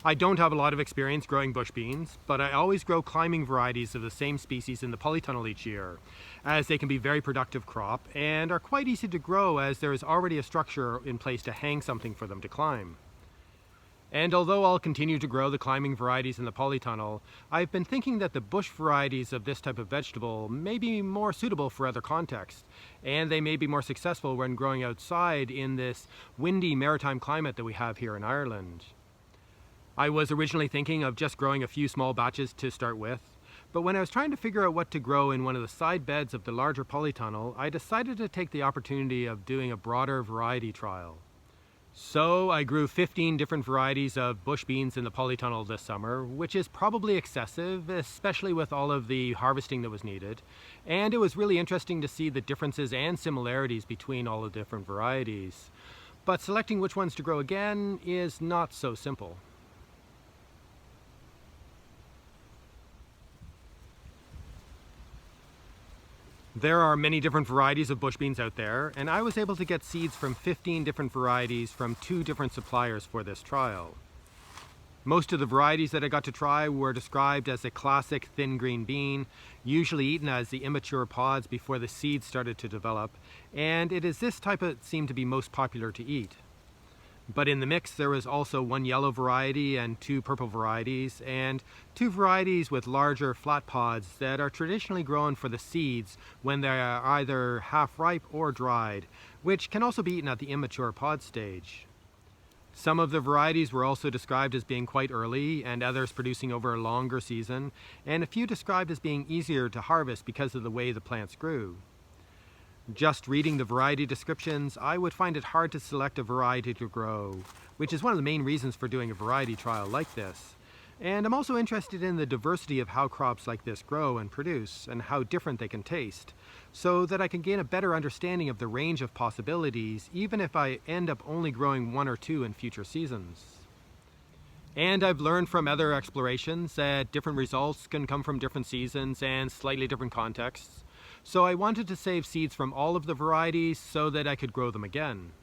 I don't have a lot of experience growing bush beans, but I always grow climbing varieties of the same species in the polytunnel each year, as they can be a very productive crop and are quite easy to grow as there is already a structure in place to hang something for them to climb. And although I'll continue to grow the climbing varieties in the polytunnel, I've been thinking that the bush varieties of this type of vegetable may be more suitable for other contexts, and they may be more successful when growing outside in this windy maritime climate that we have here in Ireland. I was originally thinking of just growing a few small batches to start with, but when I was trying to figure out what to grow in one of the side beds of the larger polytunnel, I decided to take the opportunity of doing a broader variety trial. So I grew 15 different varieties of bush beans in the polytunnel this summer, which is probably excessive, especially with all of the harvesting that was needed. And it was really interesting to see the differences and similarities between all the different varieties. But selecting which ones to grow again is not so simple. There are many different varieties of bush beans out there, and I was able to get seeds from 15 different varieties from 2 different suppliers for this trial. Most of the varieties that I got to try were described as a classic thin green bean, usually eaten as the immature pods before the seeds started to develop, and it is this type that seemed to be most popular to eat. But in the mix there was also 1 yellow variety and 2 purple varieties, and 2 varieties with larger flat pods that are traditionally grown for the seeds when they are either half ripe or dried, which can also be eaten at the immature pod stage. Some of the varieties were also described as being quite early and others producing over a longer season, and a few described as being easier to harvest because of the way the plants grew. Just reading the variety descriptions, I would find it hard to select a variety to grow, which is one of the main reasons for doing a variety trial like this. And I'm also interested in the diversity of how crops like this grow and produce, and how different they can taste, so that I can gain a better understanding of the range of possibilities, even if I end up only growing 1 or 2 in future seasons. And I've learned from other explorations that different results can come from different seasons and slightly different contexts. So I wanted to save seeds from all of the varieties so that I could grow them again.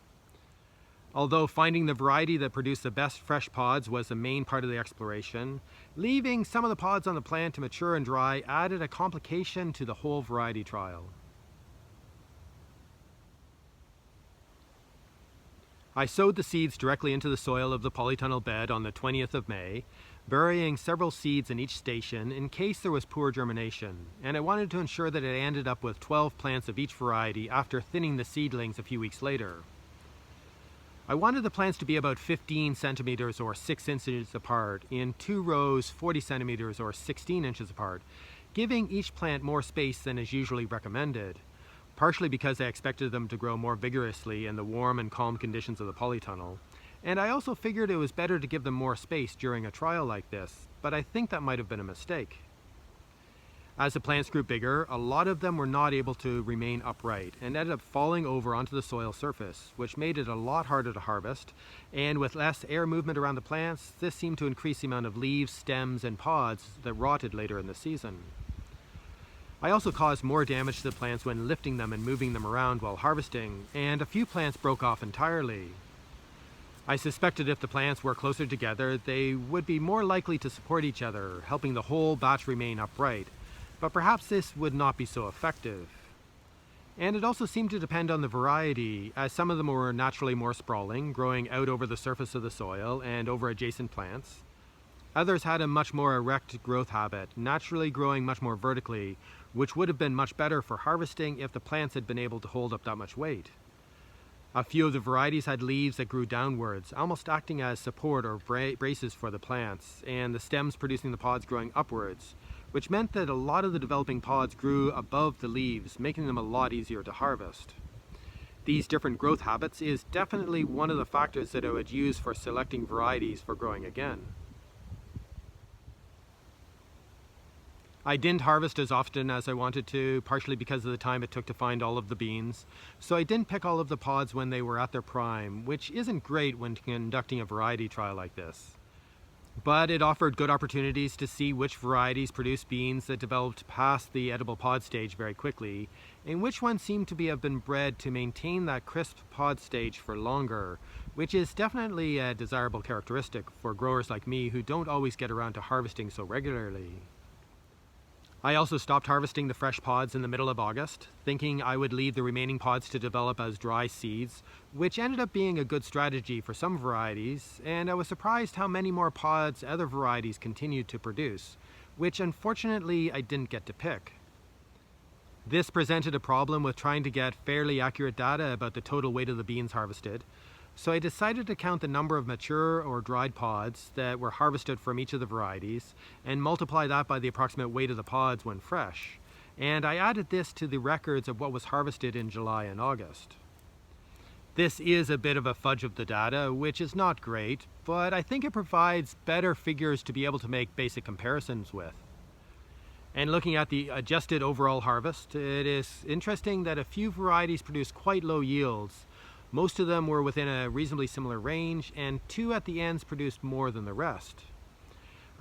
Although finding the variety that produced the best fresh pods was the main part of the exploration, leaving some of the pods on the plant to mature and dry added a complication to the whole variety trial. I sowed the seeds directly into the soil of the polytunnel bed on the 20th of May, burying several seeds in each station in case there was poor germination, and I wanted to ensure that it ended up with 12 plants of each variety after thinning the seedlings a few weeks later. I wanted the plants to be about 15 centimeters or 6 inches apart in 2 rows 40 centimeters or 16 inches apart, giving each plant more space than is usually recommended, partially because I expected them to grow more vigorously in the warm and calm conditions of the polytunnel. And I also figured it was better to give them more space during a trial like this, but I think that might have been a mistake. As the plants grew bigger, a lot of them were not able to remain upright and ended up falling over onto the soil surface, which made it a lot harder to harvest, and with less air movement around the plants, this seemed to increase the amount of leaves, stems, and pods that rotted later in the season. I also caused more damage to the plants when lifting them and moving them around while harvesting, and a few plants broke off entirely. I suspected if the plants were closer together, they would be more likely to support each other, helping the whole batch remain upright, but perhaps this would not be so effective. And it also seemed to depend on the variety, as some of them were naturally more sprawling, growing out over the surface of the soil and over adjacent plants. Others had a much more erect growth habit, naturally growing much more vertically, which would have been much better for harvesting if the plants had been able to hold up that much weight. A few of the varieties had leaves that grew downwards, almost acting as support or braces for the plants, and the stems producing the pods growing upwards, which meant that a lot of the developing pods grew above the leaves, making them a lot easier to harvest. These different growth habits is definitely one of the factors that I would use for selecting varieties for growing again. I didn't harvest as often as I wanted to, partially because of the time it took to find all of the beans, so I didn't pick all of the pods when they were at their prime, which isn't great when conducting a variety trial like this. But it offered good opportunities to see which varieties produced beans that developed past the edible pod stage very quickly, and which ones seemed to have been bred to maintain that crisp pod stage for longer, which is definitely a desirable characteristic for growers like me who don't always get around to harvesting so regularly. I also stopped harvesting the fresh pods in the middle of August, thinking I would leave the remaining pods to develop as dry seeds, which ended up being a good strategy for some varieties, and I was surprised how many more pods other varieties continued to produce, which unfortunately I didn't get to pick. This presented a problem with trying to get fairly accurate data about the total weight of the beans harvested, so I decided to count the number of mature or dried pods that were harvested from each of the varieties and multiply that by the approximate weight of the pods when fresh. And I added this to the records of what was harvested in July and August. This is a bit of a fudge of the data, which is not great, but I think it provides better figures to be able to make basic comparisons with. And looking at the adjusted overall harvest, it is interesting that a few varieties produced quite low yields. Most of them were within a reasonably similar range, and 2 at the ends produced more than the rest.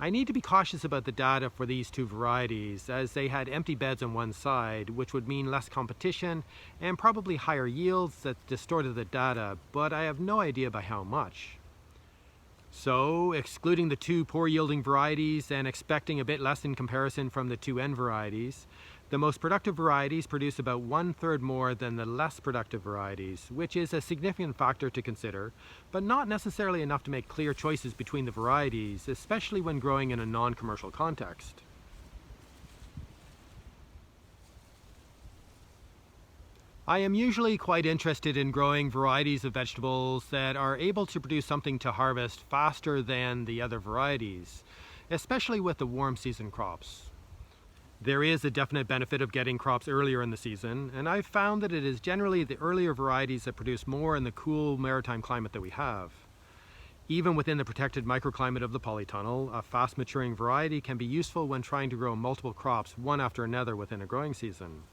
I need to be cautious about the data for these 2 varieties, as they had empty beds on one side, which would mean less competition and probably higher yields that distorted the data, but I have no idea by how much. So, excluding the 2 poor yielding varieties and expecting a bit less in comparison from the 2 end varieties, the most productive varieties produce about 1/3 more than the less productive varieties, which is a significant factor to consider, but not necessarily enough to make clear choices between the varieties, especially when growing in a non-commercial context. I am usually quite interested in growing varieties of vegetables that are able to produce something to harvest faster than the other varieties, especially with the warm season crops. There is a definite benefit of getting crops earlier in the season, and I've found that it is generally the earlier varieties that produce more in the cool maritime climate that we have. Even within the protected microclimate of the polytunnel, a fast maturing variety can be useful when trying to grow multiple crops one after another within a growing season.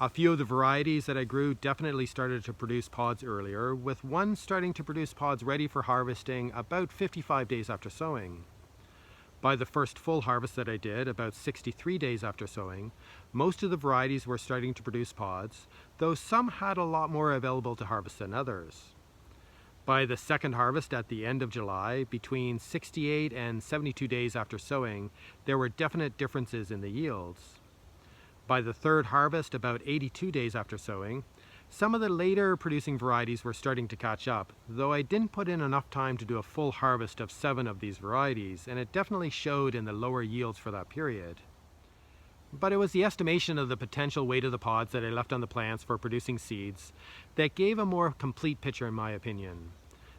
A few of the varieties that I grew definitely started to produce pods earlier, with one starting to produce pods ready for harvesting about 55 days after sowing. By the first full harvest that I did, about 63 days after sowing, most of the varieties were starting to produce pods, though some had a lot more available to harvest than others. By the second harvest at the end of July, between 68 and 72 days after sowing, there were definite differences in the yields. By the third harvest, about 82 days after sowing, some of the later producing varieties were starting to catch up, though I didn't put in enough time to do a full harvest of 7 of these varieties, and it definitely showed in the lower yields for that period. But it was the estimation of the potential weight of the pods that I left on the plants for producing seeds that gave a more complete picture in my opinion,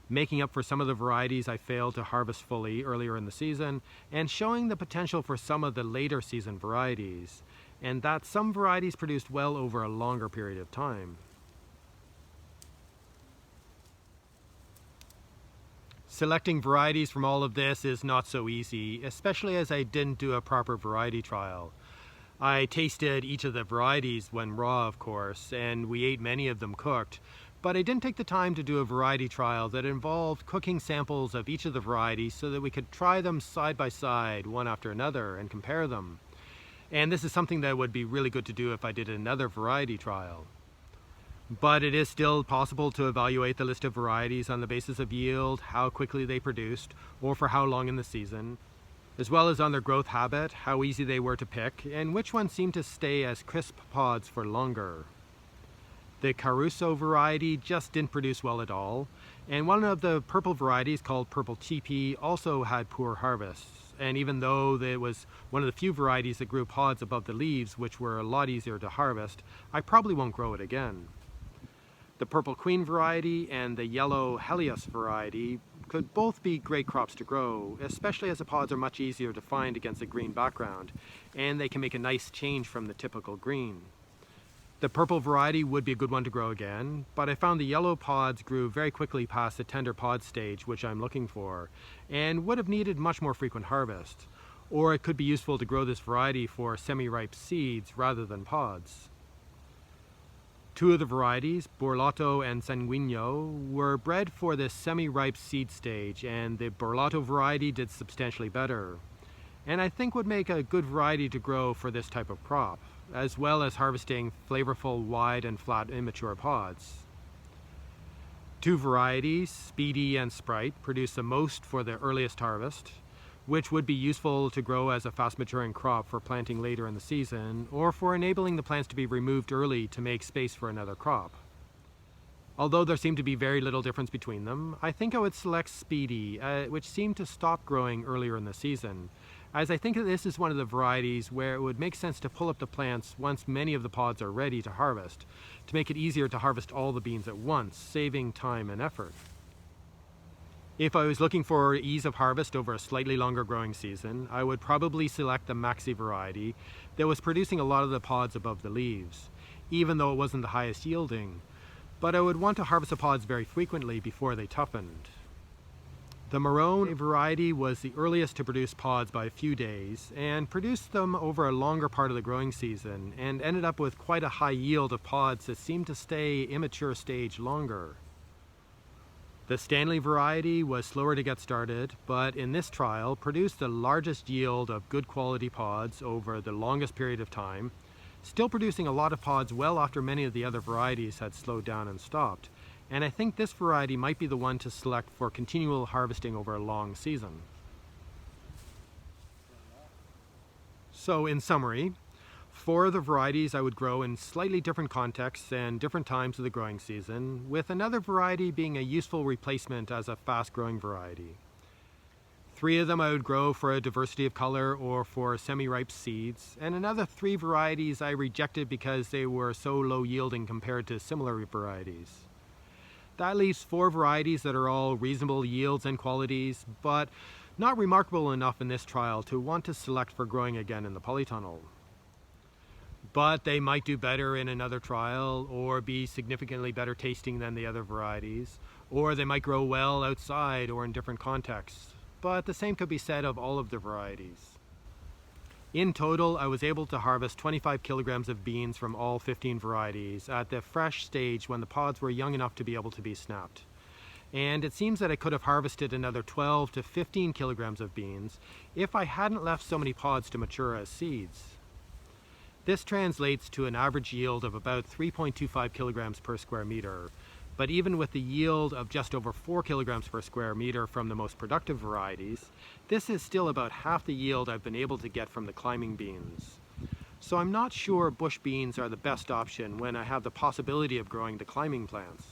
making up for some of the varieties I failed to harvest fully earlier in the season, and showing the potential for some of the later season varieties, and that some varieties produced well over a longer period of time. Selecting varieties from all of this is not so easy, especially as I didn't do a proper variety trial. I tasted each of the varieties when raw, of course, and we ate many of them cooked, but I didn't take the time to do a variety trial that involved cooking samples of each of the varieties so that we could try them side by side, one after another, and compare them. And this is something that would be really good to do if I did another variety trial. But it is still possible to evaluate the list of varieties on the basis of yield, how quickly they produced, or for how long in the season, as well as on their growth habit, how easy they were to pick, and which ones seemed to stay as crisp pods for longer. The Caruso variety just didn't produce well at all, and one of the purple varieties called Purple Cheapy also had poor harvests, and even though it was one of the few varieties that grew pods above the leaves, which were a lot easier to harvest, I probably won't grow it again. The Purple Queen variety and the Yellow Helios variety could both be great crops to grow, especially as the pods are much easier to find against a green background, and they can make a nice change from the typical green. The purple variety would be a good one to grow again, but I found the yellow pods grew very quickly past the tender pod stage, which I'm looking for, and would have needed much more frequent harvest. Or it could be useful to grow this variety for semi-ripe seeds rather than pods. Two of the varieties, Borlato and Sanguino, were bred for the semi-ripe seed stage, and the Borlato variety did substantially better, and I think would make a good variety to grow for this type of crop, as well as harvesting flavorful wide and flat immature pods. Two varieties, Speedy and Sprite, produce the most for the earliest harvest, which would be useful to grow as a fast-maturing crop for planting later in the season, or for enabling the plants to be removed early to make space for another crop. Although there seemed to be very little difference between them, I think I would select Speedy, which seemed to stop growing earlier in the season, as I think that this is one of the varieties where it would make sense to pull up the plants once many of the pods are ready to harvest, to make it easier to harvest all the beans at once, saving time and effort. If I was looking for ease of harvest over a slightly longer growing season, I would probably select the Maxi variety that was producing a lot of the pods above the leaves, even though it wasn't the highest yielding, but I would want to harvest the pods very frequently before they toughened. The Marone variety was the earliest to produce pods by a few days, and produced them over a longer part of the growing season, and ended up with quite a high yield of pods that seemed to stay immature stage longer. The Stanley variety was slower to get started, but in this trial produced the largest yield of good quality pods over the longest period of time, still producing a lot of pods well after many of the other varieties had slowed down and stopped, and I think this variety might be the one to select for continual harvesting over a long season. So in summary, 4 of the varieties I would grow in slightly different contexts and different times of the growing season, with another variety being a useful replacement as a fast-growing variety. 3 of them I would grow for a diversity of color or for semi-ripe seeds, and another 3 varieties I rejected because they were so low yielding compared to similar varieties. That leaves 4 varieties that are all reasonable yields and qualities, but not remarkable enough in this trial to want to select for growing again in the polytunnel. But they might do better in another trial, or be significantly better tasting than the other varieties, or they might grow well outside or in different contexts. But the same could be said of all of the varieties. In total, I was able to harvest 25 kilograms of beans from all 15 varieties at the fresh stage when the pods were young enough to be able to be snapped. And it seems that I could have harvested another 12 to 15 kilograms of beans if I hadn't left so many pods to mature as seeds. This translates to an average yield of about 3.25 kilograms per square meter, but even with the yield of just over 4 kilograms per square meter from the most productive varieties, this is still about half the yield I've been able to get from the climbing beans. So I'm not sure bush beans are the best option when I have the possibility of growing the climbing plants.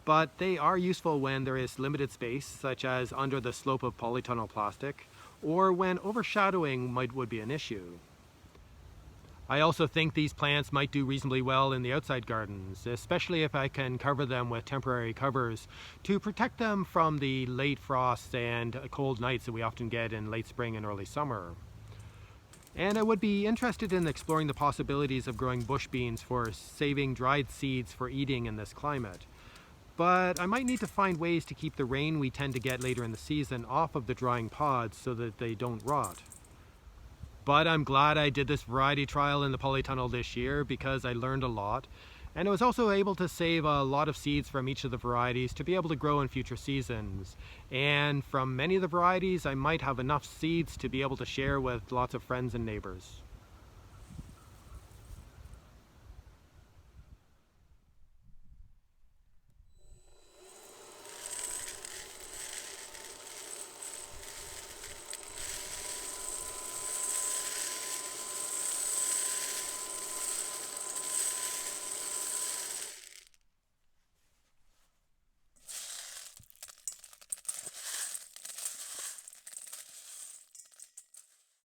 But they are useful when there is limited space, such as under the slope of polytunnel plastic, or when overshadowing would be an issue. I also think these plants might do reasonably well in the outside gardens, especially if I can cover them with temporary covers to protect them from the late frosts and cold nights that we often get in late spring and early summer. And I would be interested in exploring the possibilities of growing bush beans for saving dried seeds for eating in this climate. But I might need to find ways to keep the rain we tend to get later in the season off of the drying pods so that they don't rot. But I'm glad I did this variety trial in the polytunnel this year because I learned a lot, and I was also able to save a lot of seeds from each of the varieties to be able to grow in future seasons. And from many of the varieties, I might have enough seeds to be able to share with lots of friends and neighbors.